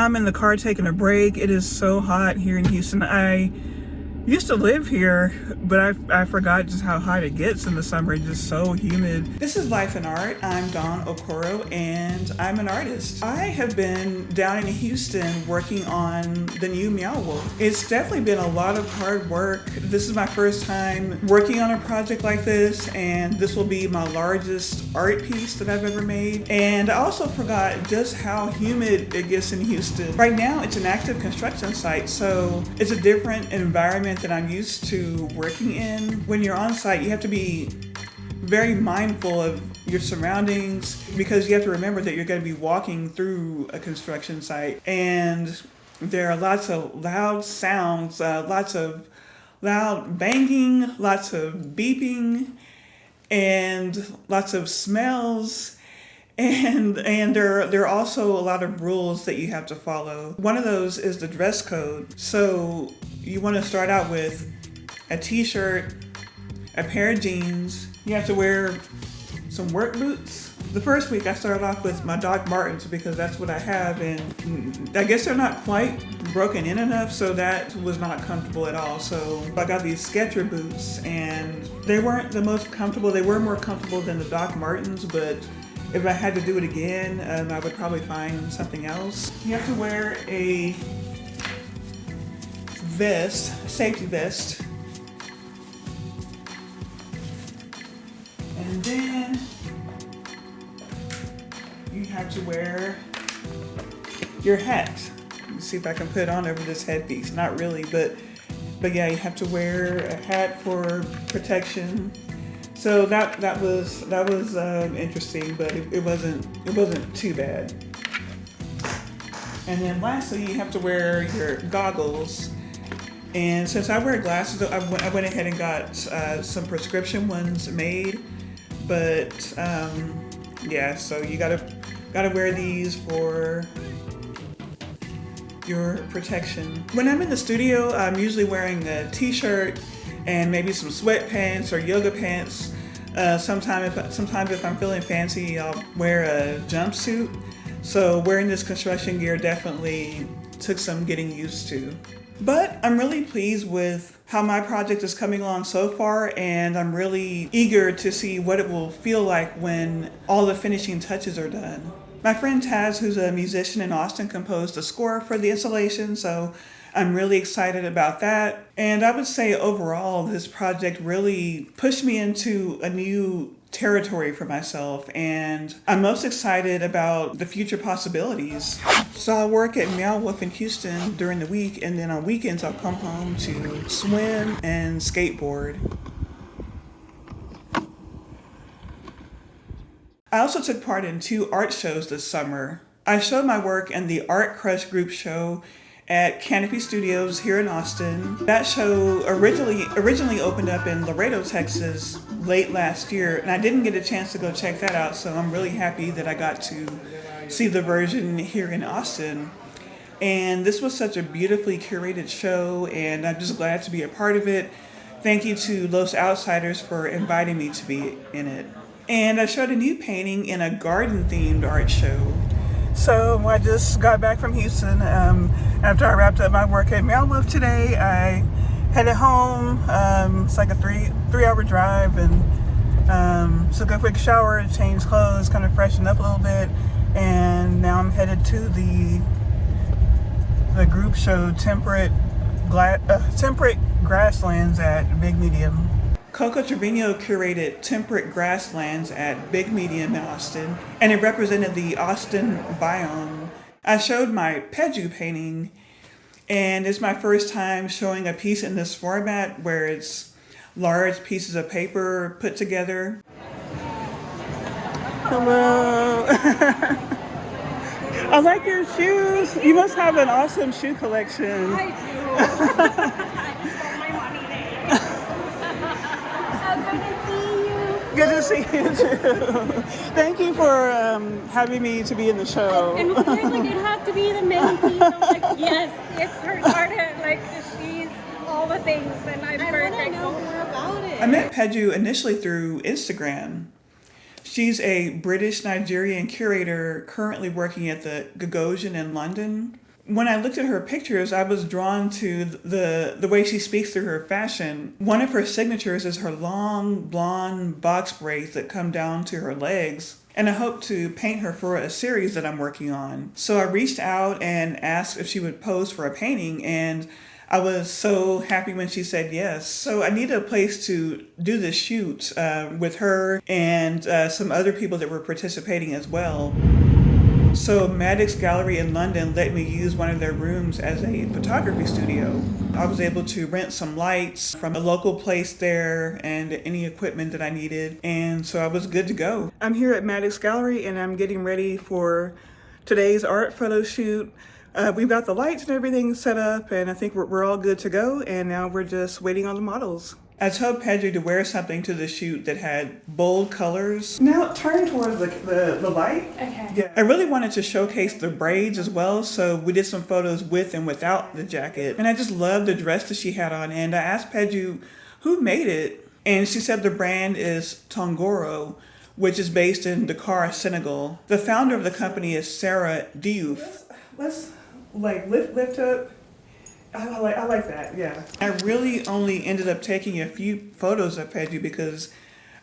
I'm in the car taking a break. It is so hot here in Houston. I used to live here, but I forgot just how hot it gets in the summer. It's just so humid. This is Life and Art. I'm Dawn Okoro, and I'm an artist. I have been down in Houston working on the new MEOW Wolf. It's definitely been a lot of hard work. This is my first time working on a project like this, and this will be my largest art piece that I've ever made. And I also forgot just how humid it gets in Houston. Right now, it's an active construction site, so it's a different environment that I'm used to working in. When you're on site, you have to be very mindful of your surroundings because you have to remember that you're going to be walking through a construction site, and there are lots of loud sounds, lots of loud banging, lots of beeping, and lots of smells. And there are also a lot of rules that you have to follow. One of those is the dress code. So you want to start out with a t-shirt, a pair of jeans. You have to wear some work boots. The first week I started off with my Doc Martens because that's what I have, and I guess they're not quite broken in enough, so that was not comfortable at all. So I got these Sketcher boots, and they weren't the most comfortable. They were more comfortable than the Doc Martens, but if I had to do it again, I would probably find something else. You have to wear a vest, safety vest. And then you have to wear your hat. Let's see if I can put it on over this headpiece. Not really, but yeah, you have to wear a hat for protection. So that was interesting, but it wasn't too bad. And then lastly, you have to wear your goggles. And since I wear glasses, I went ahead and got some prescription ones made. But yeah, so you gotta wear these for your protection. When I'm in the studio, I'm usually wearing a t-shirt and maybe some sweatpants or yoga pants. Sometimes if I'm feeling fancy, I'll wear a jumpsuit. So wearing this construction gear definitely took some getting used to. But I'm really pleased with how my project is coming along so far, and I'm really eager to see what it will feel like when all the finishing touches are done. My friend Taz, who's a musician in Austin, composed a score for the installation, so I'm really excited about that. And I would say overall, this project really pushed me into a new territory for myself, and I'm most excited about the future possibilities. So I'll work at MEOW Wolf in Houston during the week, and then on weekends I'll come home to swim and skateboard. I also took part in 2 art shows this summer. I showed my work in the Art Crush group show at Canopy Studios here in Austin. That show originally opened up in Laredo, Texas late last year, and I didn't get a chance to go check that out, so I'm really happy that I got to see the version here in Austin. And this was such a beautifully curated show, and I'm just glad to be a part of it. Thank you to Los Outsiders for inviting me to be in it. And I showed a new painting in a garden-themed art show. So I just got back from Houston. After I wrapped up my work at MEOW Wolf today, I headed home. It's like a three-hour drive, and took a quick shower, changed clothes, kind of freshened up a little bit, and now I'm headed to the group show Temperate Grasslands at Big Medium. Coco Trevino curated Temperate Grasslands at Big Medium in Austin, and it represented the Austin biome. I showed my Péjú painting, and it's my first time showing a piece in this format where it's large pieces of paper put together. Hello. I like your shoes. You must have an awesome shoe collection. I do. I spent my money there. Good to see you. Good to see you too. Thank you for having me to be in the show. And of course, like, it had to be the main piece. I was like, yes, it's her garden. Like, she's all the things, and I'm very grateful. Know more about it. I met Péjú initially through Instagram. She's a British Nigerian curator currently working at the Gagosian in London. When I looked at her pictures, I was drawn to the way she speaks through her fashion. One of her signatures is her long blonde box braids that come down to her legs. And I hope to paint her for a series that I'm working on. So I reached out and asked if she would pose for a painting, and I was so happy when she said yes. So I needed a place to do this shoot with her and some other people that were participating as well. So Maddox Gallery in London let me use one of their rooms as a photography studio. I was able to rent some lights from a local place there and any equipment that I needed, and so I was good to go. I'm here at Maddox Gallery and I'm getting ready for today's art photo shoot. We've got the lights and everything set up, and I think we're all good to go, and now we're just waiting on the models. I told Péjú to wear something to the shoot that had bold colors. Now turn towards the light. Okay. Yeah. I really wanted to showcase the braids as well, so we did some photos with and without the jacket. And I just loved the dress that she had on, and I asked Péjú who made it, and she said the brand is Tongoro, which is based in Dakar, Senegal. The founder of the company is Sarah Diouf. Let's lift up. I like that, yeah. I really only ended up taking a few photos of Péjú because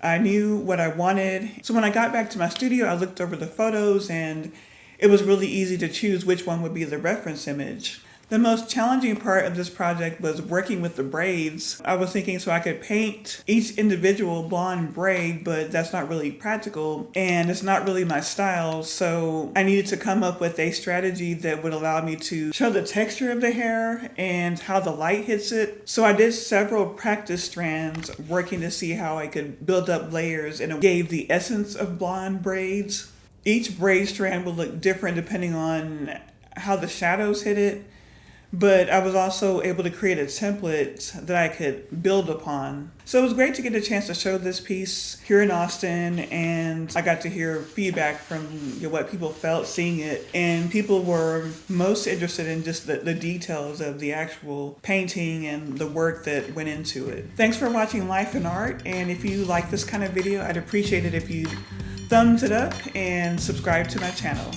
I knew what I wanted. So when I got back to my studio, I looked over the photos and it was really easy to choose which one would be the reference image. The most challenging part of this project was working with the braids. I was thinking so I could paint each individual blonde braid, but that's not really practical and it's not really my style. So I needed to come up with a strategy that would allow me to show the texture of the hair and how the light hits it. So I did several practice strands working to see how I could build up layers, and it gave the essence of blonde braids. Each braid strand will look different depending on how the shadows hit it. But I was also able to create a template that I could build upon. So it was great to get a chance to show this piece here in Austin, and I got to hear feedback from what people felt seeing it. And people were most interested in just the details of the actual painting and the work that went into it. Thanks for watching Life in Art, and if you like this kind of video, I'd appreciate it if you thumbs it up and subscribe to my channel.